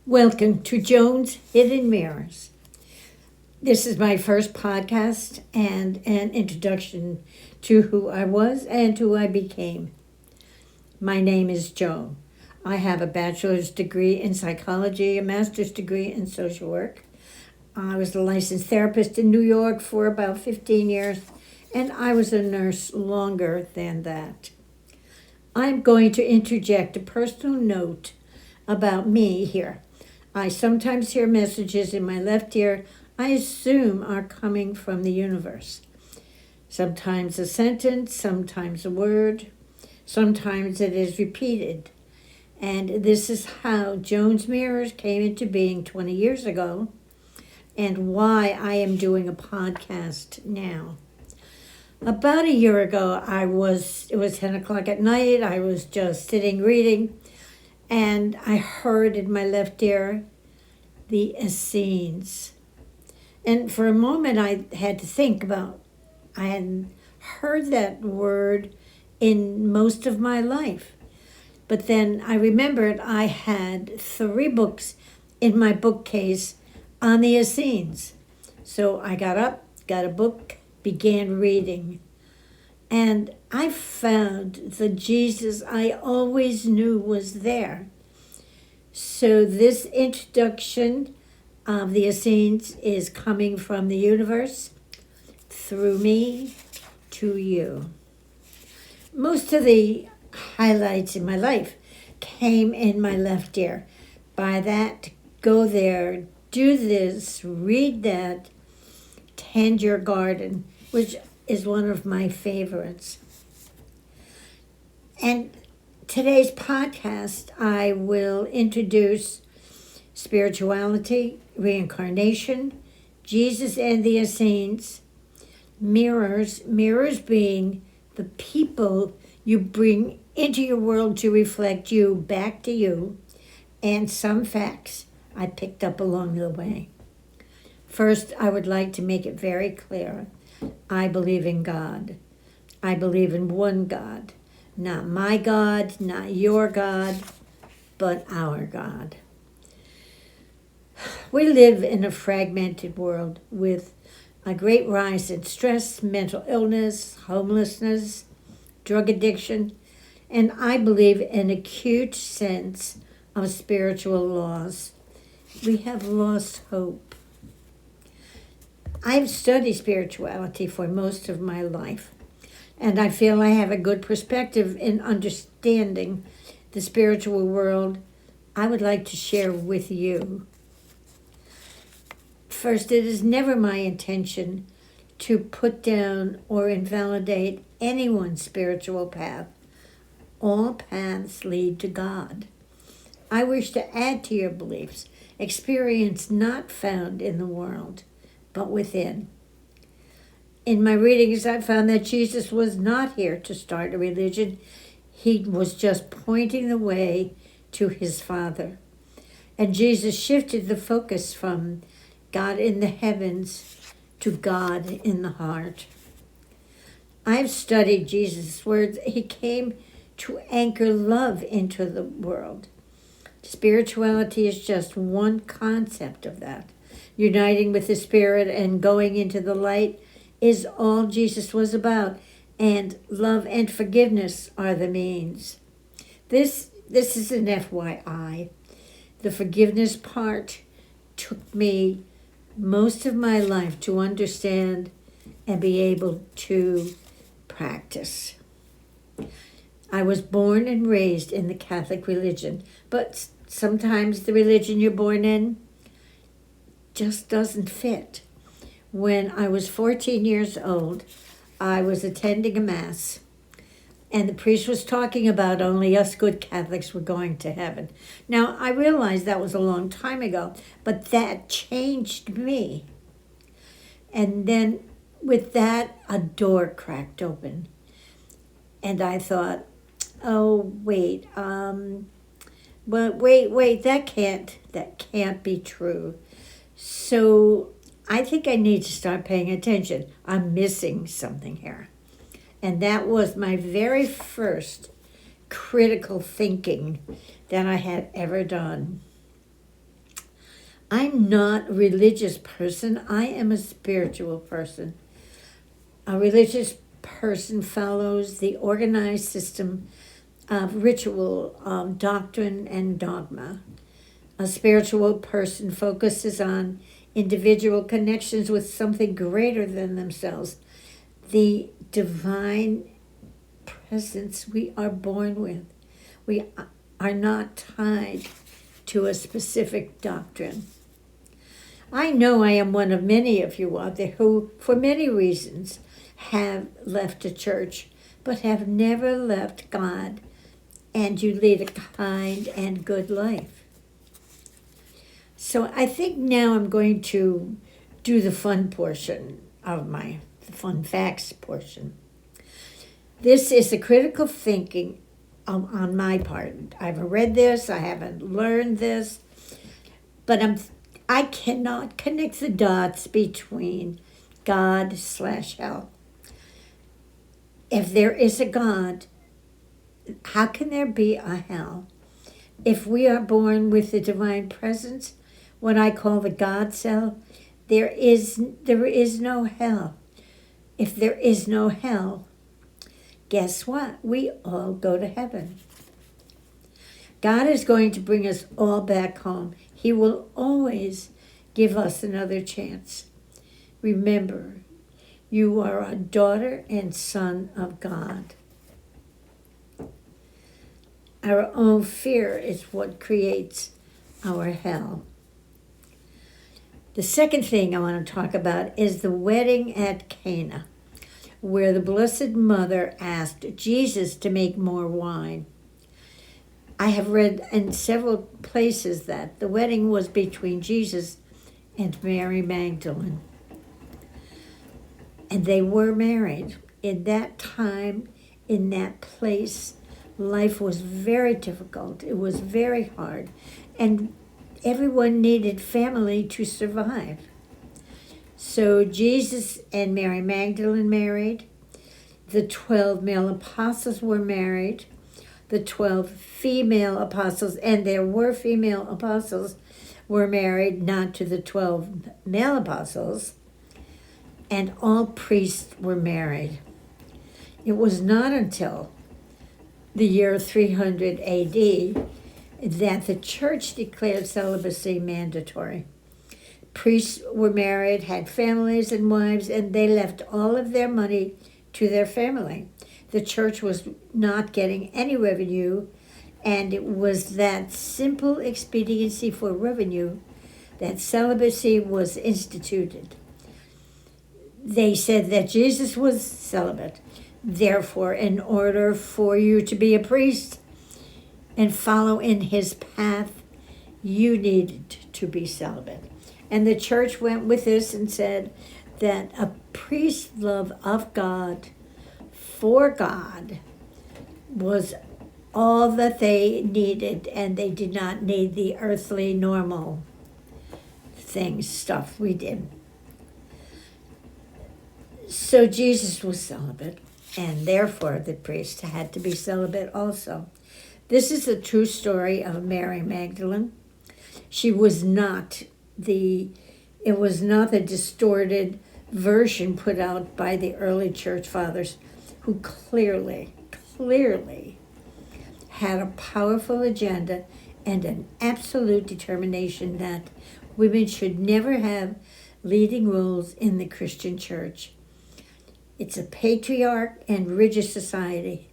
Welcome to Joan's Hidden Mirrors. This is my first podcast and an introduction to who I was and who I became. My name is Joan. I have a bachelor's degree in psychology, a master's degree in social work. I was a licensed therapist in New York for about 15 years, and I was a nurse longer than that. I'm going to interject a personal note about me here. I sometimes hear messages in my left ear I assume are coming from the universe. Sometimes a sentence, sometimes a word, sometimes it is repeated. And this is how Joan's Mirrors came into being 20 years ago and why I am doing a podcast now. About a year ago, it was 10 o'clock at night. I was just sitting reading, and I heard in my left ear the Essenes. And for a moment, I had to think about, I hadn't heard that word in most of my life. But then I remembered I had 3 books in my bookcase on the Essenes. So I got up, got a book, began reading. And I found the Jesus I always knew was there. So this introduction of the Essenes is coming from the universe through me to you. Most of the highlights in my life came in my left ear. By that, go there, do this, read that, tend your garden, which is one of my favorites. And today's podcast, I will introduce spirituality, reincarnation, Jesus and the Essenes, mirrors being the people you bring into your world to reflect you back to you, and some facts I picked up along the way. First, I would like to make it very clear. I believe in God. I believe in one God. Not my God, not your God, but our God. We live in a fragmented world with a great rise in stress, mental illness, homelessness, drug addiction, and I believe an acute sense of spiritual loss. We have lost hope. I've studied spirituality for most of my life, and I feel I have a good perspective in understanding the spiritual world I would like to share with you. First, it is never my intention to put down or invalidate anyone's spiritual path. All paths lead to God. I wish to add to your beliefs, experience not found in the world, but within. In my readings, I found that Jesus was not here to start a religion. He was just pointing the way to his Father. And Jesus shifted the focus from God in the heavens to God in the heart. I've studied Jesus' words. He came to anchor love into the world. Spirituality is just one concept of that. Uniting with the Spirit and going into the light is all Jesus was about, and love and forgiveness are the means. This is an FYI. The forgiveness part took me most of my life to understand and be able to practice. I was born and raised in the Catholic religion, but sometimes the religion you're born in just doesn't fit. When I was 14 years old, I was attending a mass, and the priest was talking about only us good Catholics were going to heaven. Now, I realized that was a long time ago, but that changed me. And then with that, a door cracked open. And I thought, oh, wait, that can't be true. So I think I need to start paying attention. I'm missing something here. And that was my very first critical thinking that I had ever done. I'm not a religious person. I am a spiritual person. A religious person follows the organized system of ritual, doctrine, and dogma. A spiritual person focuses on individual connections with something greater than themselves, the divine presence we are born with. We are not tied to a specific doctrine. I know I am one of many of you out there who, for many reasons, have left a church, but have never left God, and you lead a kind and good life. So I think now I'm going to do the fun portion of the fun facts portion. This is the critical thinking on my part. I haven't read this, I haven't learned this, but I cannot connect the dots between God/hell. If there is a God, how can there be a hell? If we are born with the divine presence, what I call the God cell, there is no hell. If there is no hell, guess what? We all go to heaven. God is going to bring us all back home. He will always give us another chance. Remember, you are a daughter and son of God. Our own fear is what creates our hell. The second thing I want to talk about is the wedding at Cana, where the Blessed Mother asked Jesus to make more wine. I have read in several places that the wedding was between Jesus and Mary Magdalene. And they were married. In that time, in that place, life was very difficult. It was very hard. And everyone needed family to survive. So Jesus and Mary Magdalene married. The 12 male apostles were married. The 12 female apostles, and there were female apostles, were married, not to the 12 male apostles. And all priests were married. It was not until the year 300 AD that the church declared celibacy mandatory. Priests were married, had families and wives, and they left all of their money to their family. The church was not getting any revenue, and it was that simple expediency for revenue that celibacy was instituted. They said that Jesus was celibate. Therefore, in order for you to be a priest and follow in his path, you needed to be celibate. And the church went with this and said that a priest's love of God, for God, was all that they needed, and they did not need the earthly normal stuff we did. So Jesus was celibate, and therefore the priest had to be celibate also. This is the true story of Mary Magdalene. It was not the distorted version put out by the early church fathers, who clearly had a powerful agenda and an absolute determination that women should never have leading roles in the Christian church. It's a patriarch and rigid society.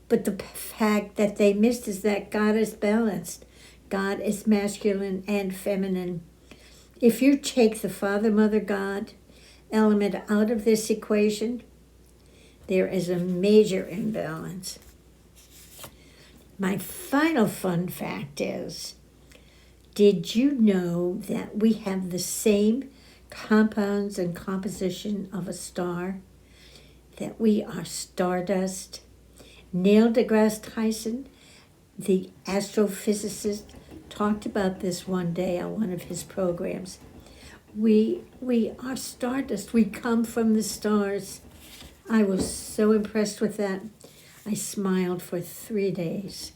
But the fact that they missed is that God is balanced. God is masculine and feminine. If you take the Father, Mother, God element out of this equation, there is a major imbalance. My final fun fact is, did you know that we have the same compounds and composition of a star? That we are stardust? Neil deGrasse Tyson, the astrophysicist, talked about this one day on one of his programs. We are stardust. We come from the stars. I was so impressed with that. I smiled for 3 days.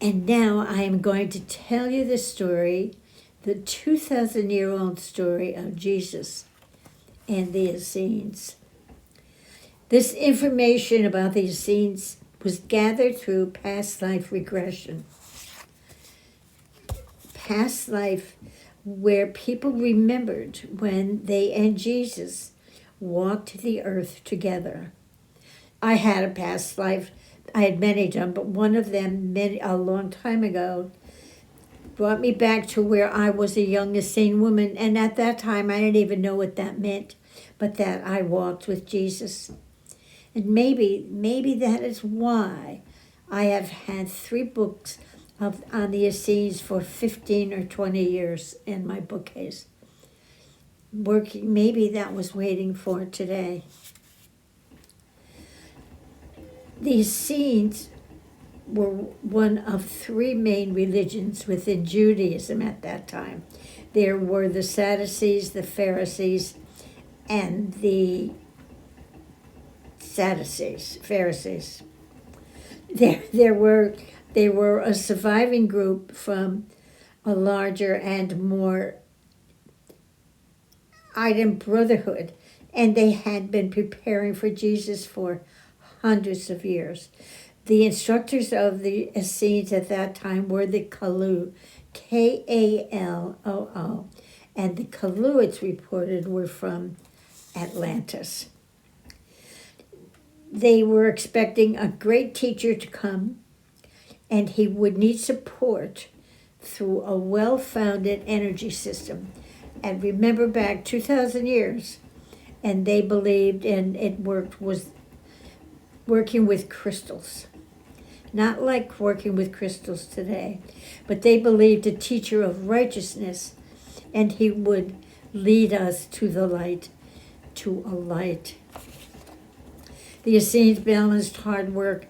And now I am going to tell you the story, the 2,000-year-old story of Jesus and the Essenes. This information about the Essenes was gathered through past life regression. Past life where people remembered when they and Jesus walked the earth together. I had a past life. I had many done, but one of them a long time ago brought me back to where I was a young Essene woman, and at that time I didn't even know what that meant, but that I walked with Jesus. And maybe that is why I have had 3 books on the Essenes for 15 or 20 years in my bookcase. Maybe that was waiting for today. The Essenes were one of 3 main religions within Judaism at that time. There were the Sadducees, the Pharisees, and the Pharisees. They were a surviving group from a larger and more ardent brotherhood, and they had been preparing for Jesus for hundreds of years. The instructors of the Essenes at that time were the Kaloo, Kaloo, and the Kaloo, it's reported, were from Atlantis. They were expecting a great teacher to come, and he would need support through a well-founded energy system. And remember back 2,000 years, and they believed, and was working with crystals. Not like working with crystals today, but they believed a teacher of righteousness, and he would lead us to the light, to a light. The Essenes balanced hard work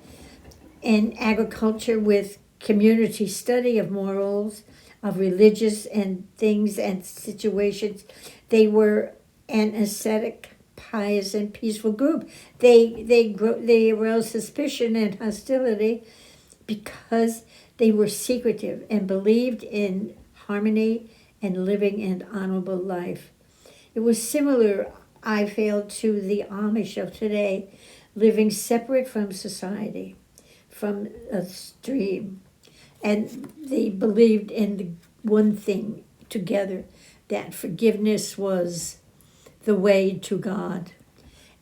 and agriculture with community study of morals, of religious and things and situations. They were an ascetic, pious, and peaceful group. They aroused suspicion and hostility because they were secretive and believed in harmony and living an honorable life. It was similar, I feel, to the Amish of today, living separate from society, from a stream. And they believed in the one thing together, that forgiveness was the way to God.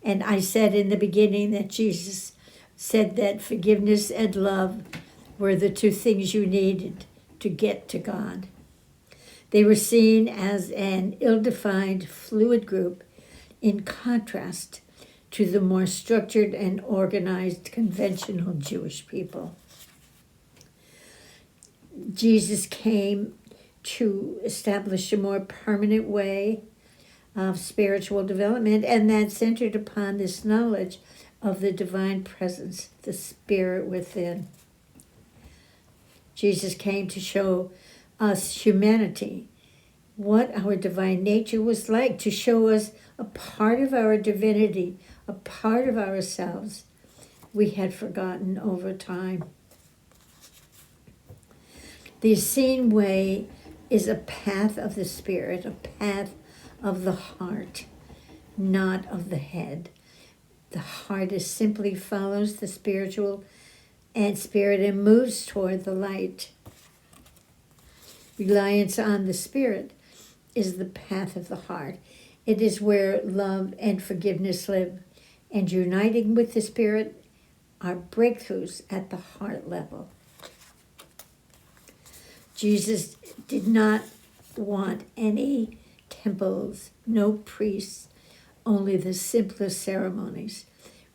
And I said in the beginning that Jesus said that forgiveness and love were the 2 things you needed to get to God. They were seen as an ill-defined, fluid group in contrast to the more structured and organized conventional Jewish people. Jesus came to establish a more permanent way of spiritual development, and that centered upon this knowledge of the divine presence, the spirit within. Jesus came to show us humanity, what our divine nature was like, to show us a part of our divinity, a part of ourselves we had forgotten over time. The Essene way is a path of the spirit, a path of the heart, not of the head. The heart is simply follows the spiritual and spirit and moves toward the light. Reliance on the spirit is the path of the heart. It is where love and forgiveness live, and uniting with the spirit are breakthroughs at the heart level. Jesus did not want any temples, no priests, only the simplest ceremonies.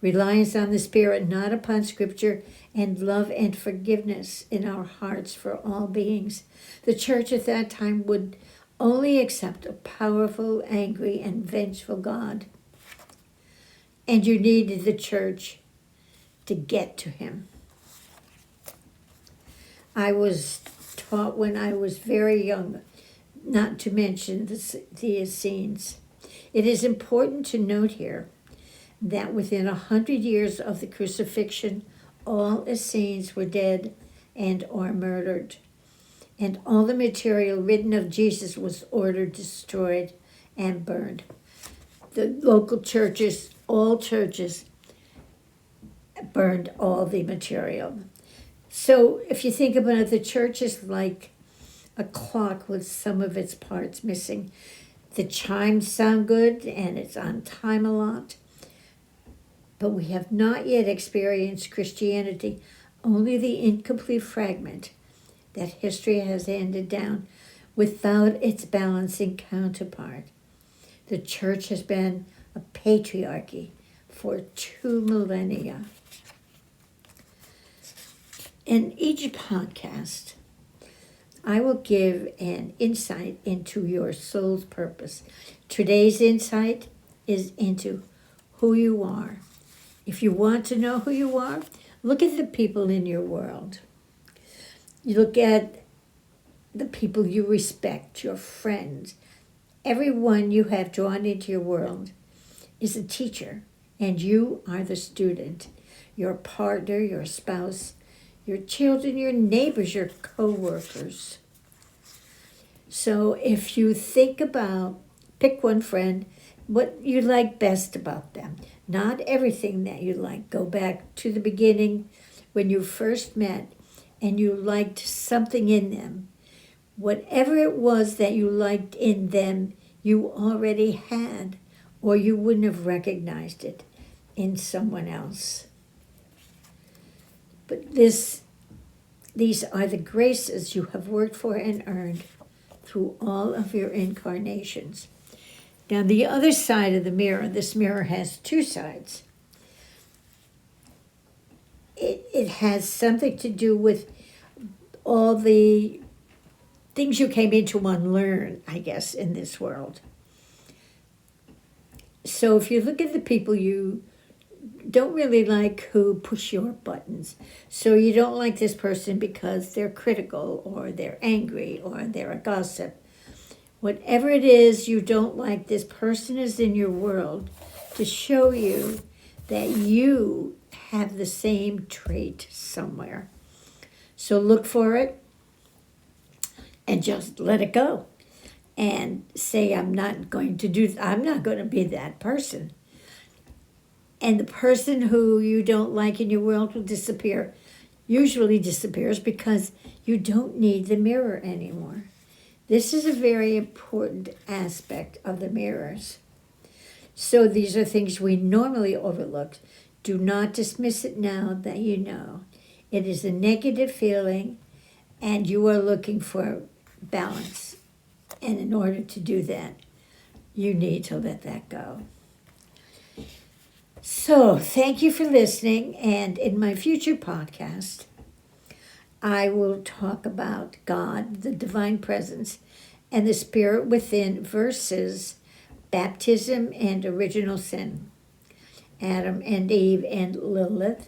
Reliance on the Spirit, not upon Scripture, and love and forgiveness in our hearts for all beings. The church at that time would only accept a powerful, angry, and vengeful God. And you needed the church to get to him. I was taught when I was very young not to mention the Essenes. It is important to note here that within 100 years of the crucifixion, all Essenes were dead and or murdered. And all the material written of Jesus was ordered destroyed and burned. The local churches, all churches, burned all the material. So if you think about it, the church is like a clock with some of its parts missing. The chimes sound good and it's on time a lot, but we have not yet experienced Christianity, only the incomplete fragment that history has handed down without its balancing counterpart. The church has been a patriarchy for 2 millennia. In each podcast, I will give an insight into your soul's purpose. Today's insight is into who you are. If you want to know who you are, look at the people in your world. You look at the people you respect, your friends. Everyone you have drawn into your world is a teacher, and you are the student. Your partner, your spouse, your children, your neighbors, your co-workers. So if you think about, pick one friend, what you like best about them. Not everything that you like. Go back to the beginning when you first met and you liked something in them. Whatever it was that you liked in them, you already had, or you wouldn't have recognized it in someone else. But these are the graces you have worked for and earned through all of your incarnations. Now, the other side of the mirror, this mirror has two sides. It has something to do with all the things you came in to unlearn, I guess, in this world. So if you look at the people you don't really like who push your buttons. So you don't like this person because they're critical or they're angry or they're a gossip. Whatever it is you don't like, this person is in your world to show you that you have the same trait somewhere. So look for it and just let it go and say, I'm not going to be that person. And the person who you don't like in your world will disappear. Usually disappears because you don't need the mirror anymore. This is a very important aspect of the mirrors. So these are things we normally overlook. Do not dismiss it now that you know. It is a negative feeling and you are looking for balance. And in order to do that, you need to let that go. So, thank you for listening, and in my future podcast, I will talk about God, the divine presence, and the spirit within versus baptism and original sin, Adam and Eve and Lilith,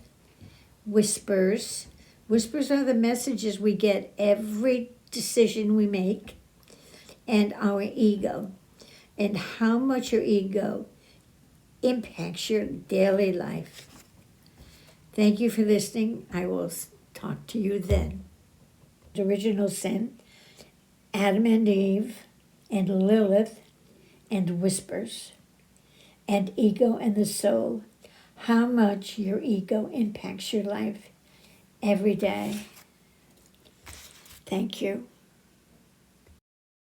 whispers. Whispers are the messages we get every decision we make, and our ego, and how much your ego impacts your daily life. Thank you for listening. I will talk to you then. The original sin, Adam and Eve, and Lilith, and whispers, and ego and the soul. How much your ego impacts your life every day. Thank you.